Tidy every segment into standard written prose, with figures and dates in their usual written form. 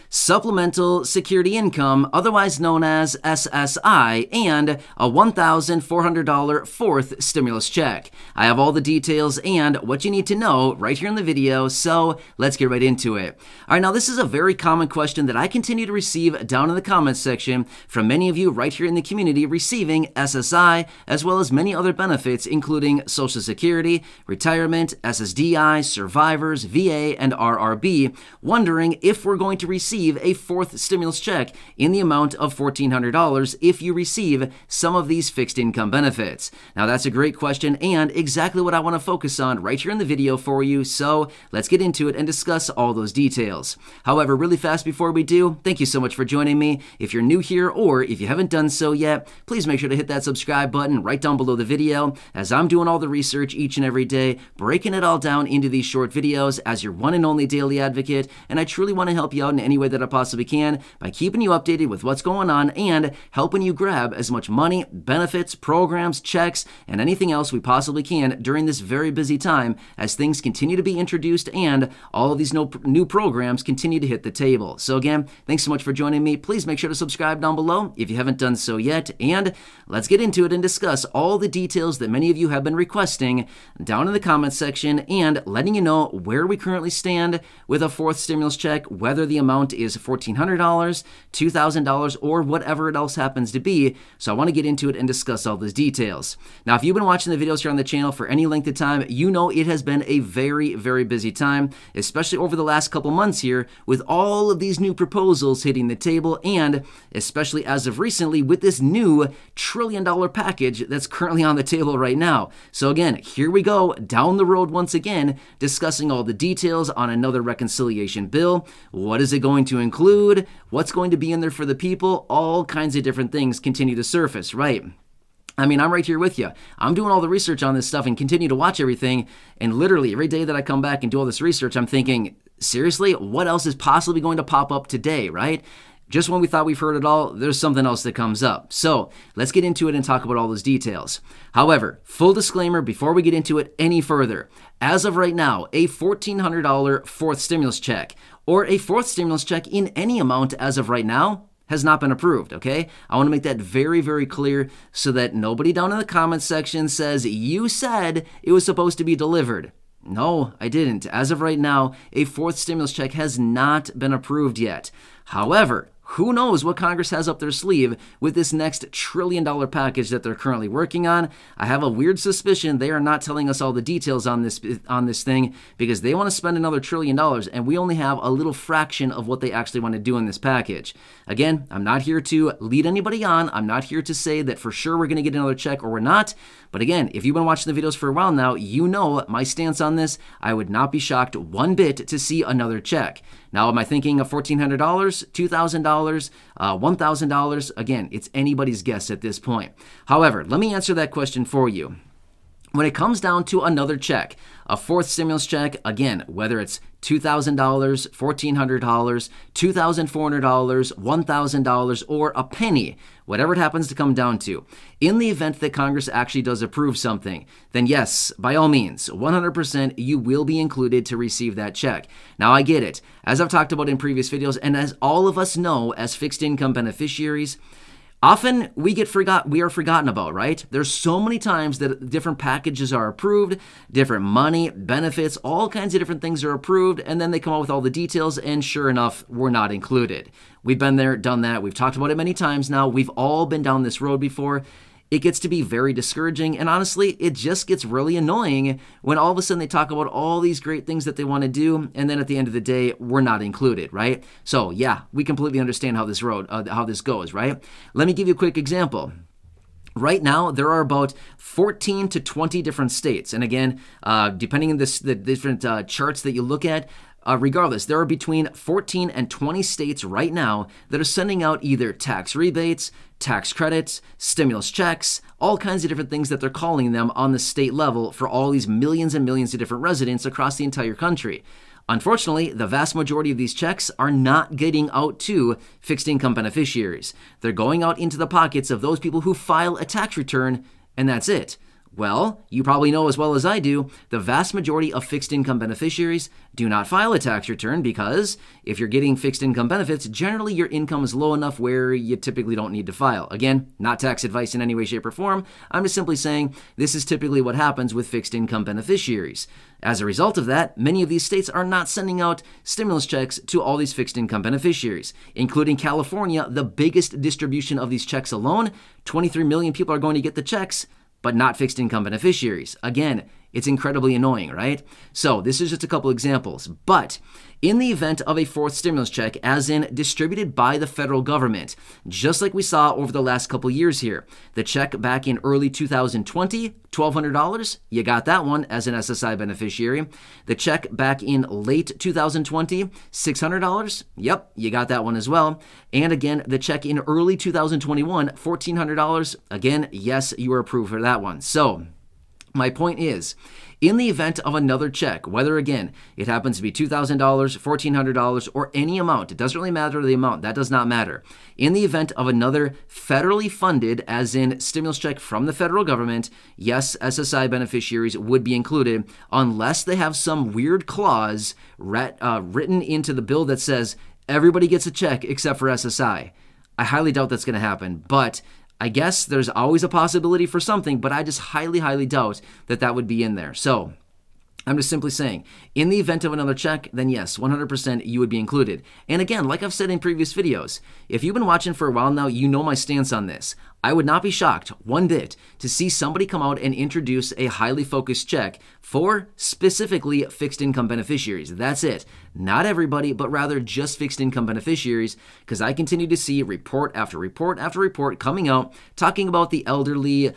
Supplemental Security Income, otherwise known as SSI, and a $1,400 fourth stimulus check. I have all the details and what you need to know right here in the video, so let's get right into it. All right, now this is a very common question that I continue to receive down in the comments section from many of you right here in the community receiving SSI, as well as many other benefits, including Social Security, retirement, SSDI, survivors, VA, and RRB, wondering if we're going to receive a fourth stimulus check in the amount of $1,400 if you receive some of these fixed income benefits. Now that's a great question and exactly what I want to focus on right here in the video for you, so let's get into it and discuss all those details. However, really fast before we do, thank you so much for joining me. If you're new here or if you haven't done so yet, please make sure to hit that subscribe button right down below the video, as I'm doing all the research each and every day, breaking it all down into these short videos as your one and only daily advocate, and I truly want to help you out in any way that I possibly can by keeping you updated with what's going on and helping you grab as much money, benefits, programs, checks, and anything else we possibly can during this very busy time as things continue to be introduced and all of these new programs continue to hit the table. So again, thanks so much for joining me. Please make sure to subscribe down below if you haven't done so yet, and let's get into it and discuss all the details that many of you have been requesting down in the comments section and letting you know where we currently stand with a fourth stimulus check, whether the amount is $1,400, $2,000, or whatever else happens to be. So I want to get into it and discuss all those details. Now, if you've been watching the videos here on the channel for any length of time, you know it has been a very, very busy time, especially over the last couple months here with all of these new proposals hitting the table, and especially as of recently with this new $1 trillion package that's currently on the table right now. So again, here we go down the road once again, discussing all the details on another reconciliation bill. What is it going to include? What's going to be in there for the people? All kinds of different things continue to surface, right? I mean, I'm right here with you. I'm doing all the research on this stuff and continue to watch everything, and literally every day that I come back and do all this research, I'm thinking, seriously, what else is possibly going to pop up today, right? Just when we thought we've heard it all, there's something else that comes up. So let's get into it and talk about all those details. However, full disclaimer before we get into it any further, as of right now, a $1,400 fourth stimulus check or a fourth stimulus check in any amount as of right now has not been approved, okay? I want to make that very, very clear so that nobody down in the comments section says, you said it was supposed to be delivered. No, I didn't. As of right now, a fourth stimulus check has not been approved yet. However, who knows what Congress has up their sleeve with this next $1 trillion package that they're currently working on. I have a weird suspicion they are not telling us all the details on this thing because they want to spend another $1 trillion, and we only have a little fraction of what they actually want to do in this package. Again, I'm not here to lead anybody on. I'm not here to say that for sure we're going to get another check or we're not. But again, if you've been watching the videos for a while now, you know my stance on this. I would not be shocked one bit to see another check. Now, am I thinking of $1,400, $2,000, $1,000? Again, it's anybody's guess at this point. However, let me answer that question for you. When it comes down to another check, a fourth stimulus check, again, whether it's $2,000, $1,400, $2,400, $1,000, or a penny, whatever it happens to come down to, in the event that Congress actually does approve something, then yes, by all means, 100% you will be included to receive that check. Now, I get it. As I've talked about in previous videos, and as all of us know as fixed income beneficiaries, often we are forgotten about, right? There's so many times that different packages are approved, different money, benefits, all kinds of different things are approved, and then they come out with all the details, and sure enough, we're not included. We've been there, done that. We've talked about it many times now. We've all been down this road before. It gets to be very discouraging, and honestly, it just gets really annoying when all of a sudden they talk about all these great things that they want to do, and then at the end of the day, we're not included, right? So yeah, we completely understand how this goes, right? Let me give you a quick example. Right now, there are about 14 to 20 different states, and again, depending on the different charts that you look at, regardless, there are between 14 and 20 states right now that are sending out either tax rebates, tax credits, stimulus checks, all kinds of different things that they're calling them on the state level for all these millions and millions of different residents across the entire country. Unfortunately, the vast majority of these checks are not getting out to fixed income beneficiaries. They're going out into the pockets of those people who file a tax return, and that's it. Well, you probably know as well as I do, the vast majority of fixed income beneficiaries do not file a tax return because if you're getting fixed income benefits, generally your income is low enough where you typically don't need to file. Again, not tax advice in any way, shape, or form. I'm just simply saying this is typically what happens with fixed income beneficiaries. As a result of that, many of these states are not sending out stimulus checks to all these fixed income beneficiaries, including California, the biggest distribution of these checks alone. 23 million people are going to get the checks, but not fixed income beneficiaries. Again, it's incredibly annoying, right? So this is just a couple examples. But in the event of a fourth stimulus check, as in distributed by the federal government, just like we saw over the last couple years here, the check back in early 2020, $1,200, you got that one as an SSI beneficiary. The check back in late 2020, $600, yep, you got that one as well. And again, the check in early 2021, $1,400, again, yes, you are approved for that one. So my point is, in the event of another check, whether again, it happens to be $2,000, $1,400, or any amount, it doesn't really matter the amount, that does not matter. In the event of another federally funded, as in stimulus check from the federal government, yes, SSI beneficiaries would be included unless they have some weird clause written into the bill that says everybody gets a check except for SSI. I highly doubt that's going to happen, but I guess there's always a possibility for something, but I just highly, highly doubt that that would be in there. So I'm just simply saying, in the event of another check, then yes, 100% you would be included. And again, like I've said in previous videos, if you've been watching for a while now, you know my stance on this. I would not be shocked one bit to see somebody come out and introduce a highly focused check for specifically fixed income beneficiaries. That's it. Not everybody, but rather just fixed income beneficiaries, because I continue to see report after report after report coming out talking about the elderly,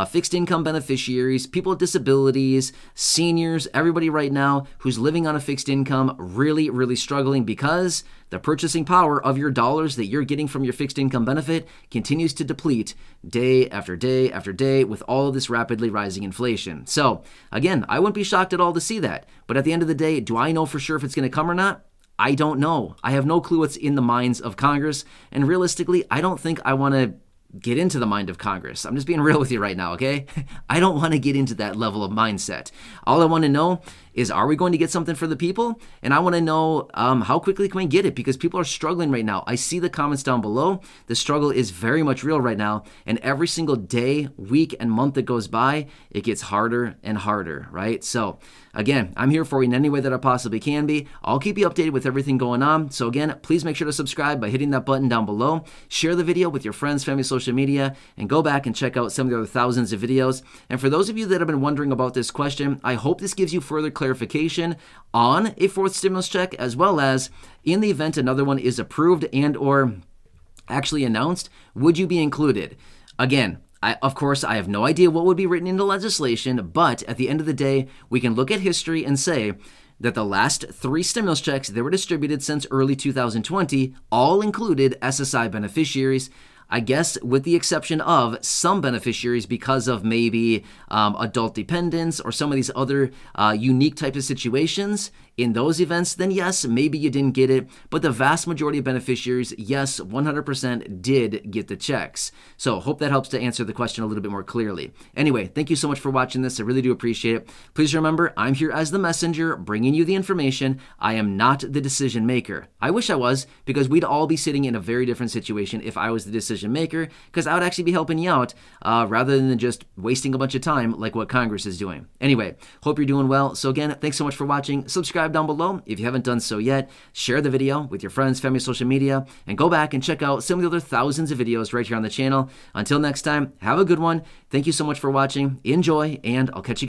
fixed income beneficiaries, people with disabilities, seniors, everybody right now who's living on a fixed income really, really struggling because the purchasing power of your dollars that you're getting from your fixed income benefit continues to deplete day after day after day with all of this rapidly rising inflation. So again, I wouldn't be shocked at all to see that. But at the end of the day, do I know for sure if it's going to come or not? I don't know. I have no clue what's in the minds of Congress. And realistically, I don't think I want to get into the mind of Congress. I'm just being real with you right now, okay? I don't want to get into that level of mindset. All I want to know is, are we going to get something for the people? And I want to know how quickly can we get it, because people are struggling right now. I see the comments down below. The struggle is very much real right now. And every single day, week, and month that goes by, it gets harder and harder, right? So again, I'm here for you in any way that I possibly can be. I'll keep you updated with everything going on. So again, please make sure to subscribe by hitting that button down below. Share the video with your friends, family, social media, and go back and check out some of the other thousands of videos. And for those of you that have been wondering about this question, I hope this gives you further clarification on a fourth stimulus check, as well as in the event another one is approved and or actually announced, would you be included? Again, of course, I have no idea what would be written into legislation, but at the end of the day, we can look at history and say that the last 3 stimulus checks that were distributed since early 2020 all included SSI beneficiaries. I guess with the exception of some beneficiaries because of maybe adult dependents or some of these other unique types of situations. In those events, then yes, maybe you didn't get it, but the vast majority of beneficiaries, yes, 100% did get the checks. So hope that helps to answer the question a little bit more clearly. Anyway, thank you so much for watching this. I really do appreciate it. Please remember, I'm here as the messenger, bringing you the information. I am not the decision maker. I wish I was, because we'd all be sitting in a very different situation if I was the decision maker, because I would actually be helping you out rather than just wasting a bunch of time like what Congress is doing. Anyway, hope you're doing well. So again, thanks so much for watching. Subscribe down below if you haven't done so yet. Share the video with your friends, family, social media, and go back and check out some of the other thousands of videos right here on the channel. Until next time, have a good one. Thank you so much for watching. Enjoy, and I'll catch you